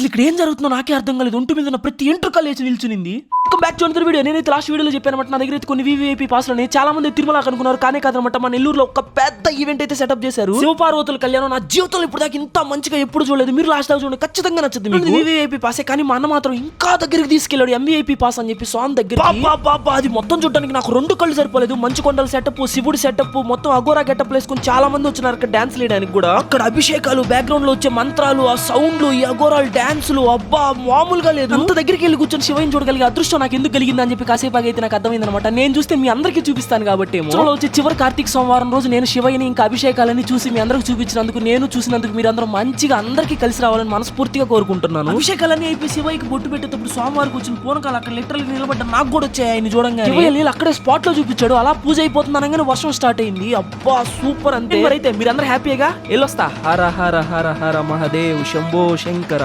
అసలు ఇక్కడ ఏం జరుగుతుందో నాకే అర్థం కాలేదు. ఒంటి మీద ఉన్న ప్రతి ఎంట్రుక లేచి నిల్చునింది. Back to another video. నేనైతే లాస్ట్ వీడియోలో చెప్పానమాట, నా దగ్గర అయితే కొన్ని VVIP పాస్లని చాలా మంది తిరుమల అనుకున్నారు, కానీ కాదనమాట. మన నెల్లూరులో ఒక పెద్ద ఈవెంట్ అయితే సెటప్ చేశారు. శివపార్వతుల కళ్యాణం నా జీవితంలో ఇప్పుడు దాకా ఇంత మంచిగా ఎప్పుడు చూడలేదు. మీరు లాస్ట్ దాకా చూడండి, ఖచ్చితంగా నచ్చుతుంది మీకు. VVIP పాసే, కానీ మా అన్న మాత్రం ఇంకా దగ్గరికి తీసుకెళ్ళాడు. MVIP పాస్ అని చెప్పి స్వామి దగ్గర. అది మొత్తం చూడడానికి నాకు 2 కళ్ళు సరిపోలేదు. మంచు కొండల సెటప్, శివుడి సెటప్, మొత్తం అఘోరా గెటప్ వేసుకుని చాలా మంది వచ్చినారు అక్కడ డాన్స్ వేయడానికి కూడా. అక్కడ అభిషేకాలు, బ్యాక్గ్రౌండ్ లో వచ్చే మంత్రాలు, ఆ సౌండ్లు, ఈ అఘోరాలు డాన్సులు, అబ్బా మామూలుగా లేదు. అంత దగ్గరికి వెళ్ళి కూర్చొని శివయ్యని చూడగలిగే అదృష్టం నాకు ఎందుకు కలిగింది అని చెప్పి కాసేపు అయితే నాకు అర్థమైంది అనమాట. నేను చూస్తే మీ అందరికీ చూపిస్తాను కాబట్టి వచ్చే చివరి కార్తీక సోమవారం రోజు నేను శివయ్యని ఇంకా అభిషేకాలని చూసి మీ అందరికి చూపించినందుకు, నేను చూసినందుకు మీరు అందరూ మంచిగా అందరికీ కలిసి రావాలని మనస్ఫూర్తిగా కోరుకుంటున్నాను. అభిషేకాలన్నీ అయిపోయి శివయ్యకి బొట్టు పెట్టేటప్పుడు సోమవారికి వచ్చిన పూనకాలు అక్కడ లిటరల్ నిలబడ్డ నాకు కూడా వచ్చాయి. ఆయన చూడంగా శివయ్య అక్కడే స్పాట్ లో చూపించాడు. అలా పూజ అయిపోతుంది అనగానే వర్షం స్టార్ట్ అయింది. అబ్బా సూపర్. అంతే అయితే మీరందరూ హ్యాపీగా వెళ్ళొస్తా. హర హర హర హర మహాదేవ్ శంభో శంకర.